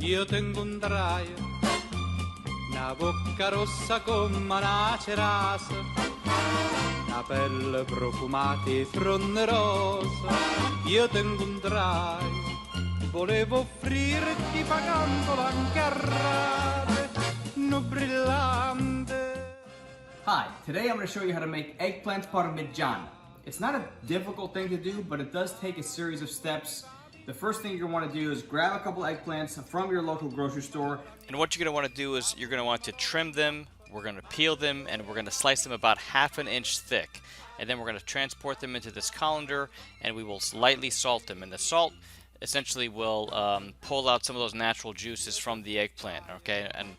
Io tengo un draio, una bocca rossa come una cerasa, una pelle profumata e frondosa. Io tengo un draio, volevo offrirti pagandola anche a rate, no brillante. Hi, today I'm going to show you how to make eggplant parmigiana. It's not a difficult thing to do, but it does take a series of steps. The first thing you're going to want to do is grab a couple eggplants from your local grocery store. And what you're going to want to do is you're going to want to trim them, we're going to peel them, and we're going to slice them about 1/2 inch thick. And then we're going to transport them into this colander, and we will lightly salt them. And the salt essentially will pull out some of those natural juices from the eggplant, okay? And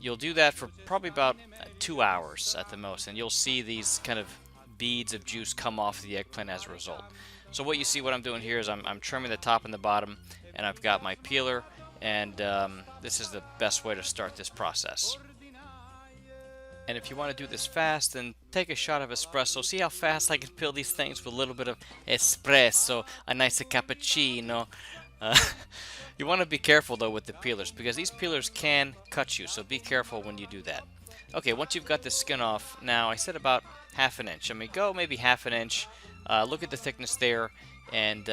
you'll do that for probably about 2 hours at the most, and you'll see these kind of beads of juice come off the eggplant as a result. So what you see, what I'm doing here is I'm trimming the top and the bottom, and I've got my peeler, and this is the best way to start this process. And if you want to do this fast, then take a shot of espresso. See how fast I can peel these things with a little bit of espresso, a nice cappuccino. You want to be careful though with the peelers, because these peelers can cut you, so be careful when you do that. Okay, once you've got the skin off, now I said about 1/2 inch. I mean, go maybe 1/2 inch. Look at the thickness there, and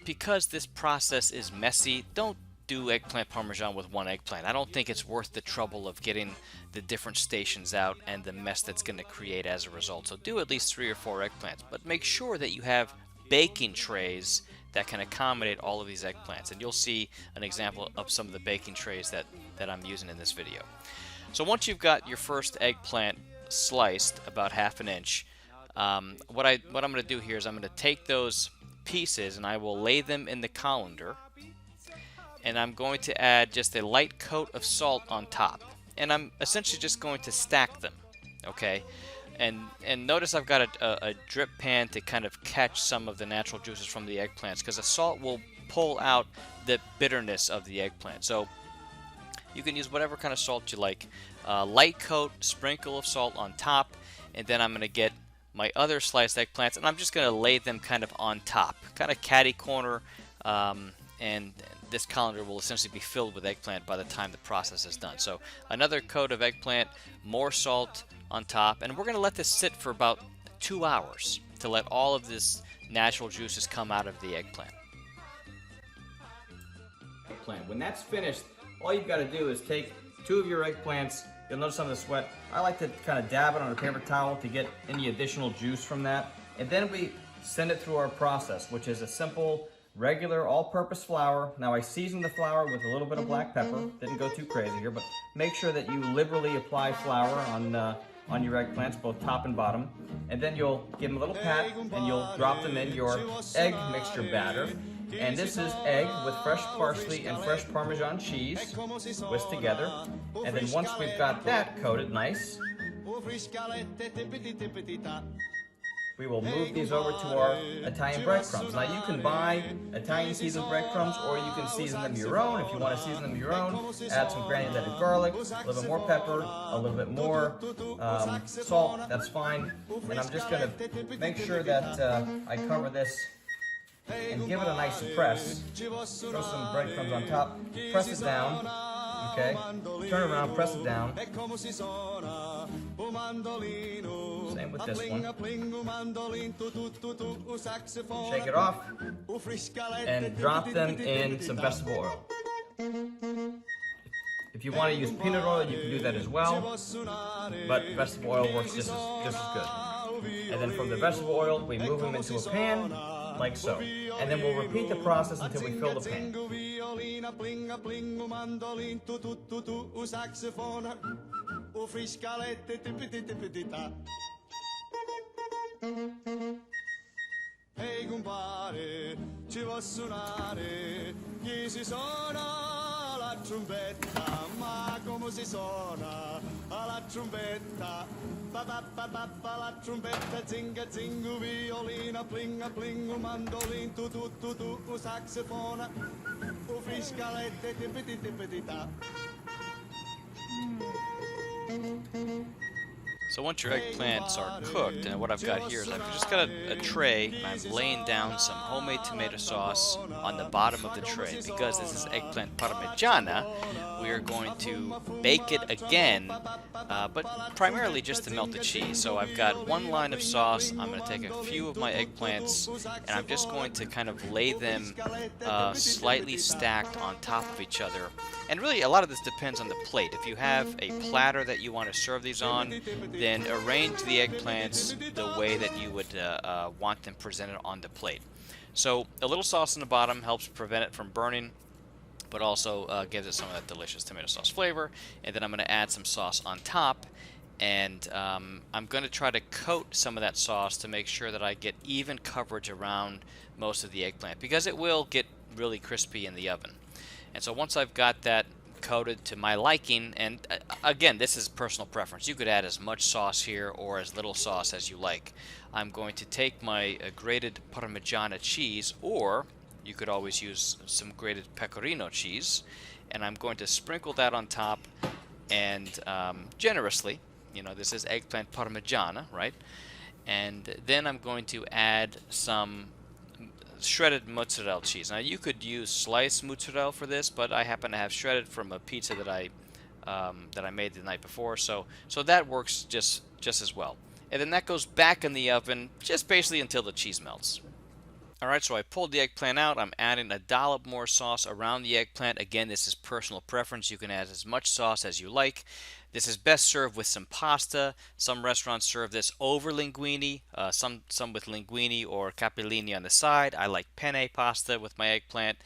because this process is messy, don't do eggplant parmesan with one eggplant. I don't think it's worth the trouble of getting the different stations out and the mess that's going to create as a result. So do at least 3 or 4 eggplants, but make sure that you have baking trays that can accommodate all of these eggplants, and you'll see an example of some of the baking trays that I'm using in this video. So once you've got your first eggplant sliced about 1/2 inch, what I'm going to do here is I'm going to take those pieces and I will lay them in the colander, and I'm going to add just a light coat of salt on top, and I'm essentially just going to stack them, okay? And notice I've got a drip pan to kind of catch some of the natural juices from the eggplants, because the salt will pull out the bitterness of the eggplant. So you can use whatever kind of salt you like. Light coat, sprinkle of salt on top, and then I'm going to get my other sliced eggplants, and I'm just going to lay them kind of on top, kind of catty corner, and this colander will essentially be filled with eggplant by the time the process is done. So another coat of eggplant, more salt on top, and we're going to let this sit for about 2 hours to let all of this natural juices come out of the eggplant. When that's finished, all you've got to do is take 2 of your eggplants. You'll notice some of the sweat. I like to kind of dab it on a paper towel to get any additional juice from that. And then we send it through our process, which is a simple, regular, all-purpose flour. Now I seasoned the flour with a little bit of black pepper. Didn't go too crazy here, but make sure that you liberally apply flour on your eggplants, both top and bottom. And then you'll give them a little pat, and you'll drop them in your egg mixture batter. And this is egg with fresh parsley and fresh Parmesan cheese whisked together. And then once we've got that coated nice, we will move these over to our Italian breadcrumbs. Now you can buy Italian seasoned breadcrumbs, or you can season them your own. If you want to season them your own, add some granulated garlic, a little bit more pepper, a little bit more salt, that's fine. And I'm just going to make sure that I cover this and give it a nice press. Throw some breadcrumbs on top, press it down, okay? Turn around, press it down. Same with this one. Shake it off and drop them in some vegetable oil. If you want to use peanut oil, you can do that as well, but vegetable oil works just as good. And then from the vegetable oil, we move them into a pan, like so. And then we'll repeat the process until we fill the pan. Ehi compare, ci può suonare, chi si suona la trombetta, ma come si suona la trombetta? Pa pa pa pa pa la trombetta, zinga zingu, violina, plinga plingu, mandolin, tu tu tu tu, saxofona, friscalette, tippiti tippiti ta. So once your eggplants are cooked, and what I've got here is I've just got a tray, and I'm laying down some homemade tomato sauce on the bottom of the tray. Because this is eggplant parmigiana, we are going to bake it again, but primarily just to melt the cheese. So I've got one line of sauce. I'm going to take a few of my eggplants, and I'm just going to kind of lay them slightly stacked on top of each other. And really, a lot of this depends on the plate. If you have a platter that you want to serve these on, then arrange the eggplants the way that you would want them presented on the plate. So a little sauce on the bottom helps prevent it from burning, but also gives it some of that delicious tomato sauce flavor. And then I'm going to add some sauce on top, and I'm going to try to coat some of that sauce to make sure that I get even coverage around most of the eggplant, because it will get really crispy in the oven. And so once I've got that coated to my liking, and again, this is personal preference. You could add as much sauce here or as little sauce as you like. I'm going to take my grated Parmigiana cheese, or you could always use some grated pecorino cheese, and I'm going to sprinkle that on top, and generously, you know, this is eggplant Parmigiana, right? And then I'm going to add some shredded mozzarella cheese. Now you could use sliced mozzarella for this, but I happen to have shredded from a pizza that I made the night before, so that works just as well. And then that goes back in the oven just basically until the cheese melts. Alright, so I pulled the eggplant out. I'm adding a dollop more sauce around the eggplant. Again, this is personal preference. You can add as much sauce as you like. This is best served with some pasta. Some restaurants serve this over linguine, some with linguine or capellini on the side. I like penne pasta with my eggplant.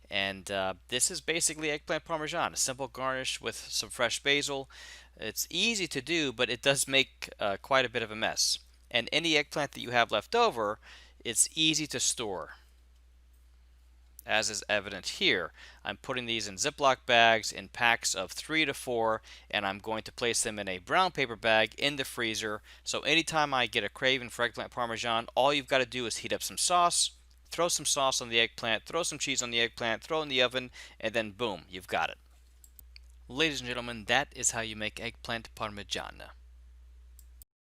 And this is basically eggplant parmesan, a simple garnish with some fresh basil. It's easy to do, but it does make quite a bit of a mess. And any eggplant that you have left over, it's easy to store, as is evident here. I'm putting these in Ziploc bags in packs of 3 to 4, and I'm going to place them in a brown paper bag in the freezer. So anytime I get a craving for eggplant parmesan, all you've got to do is heat up some sauce, throw some sauce on the eggplant, throw some cheese on the eggplant, throw it in the oven, and then boom, you've got it. Ladies and gentlemen, that is how you make eggplant parmigiana.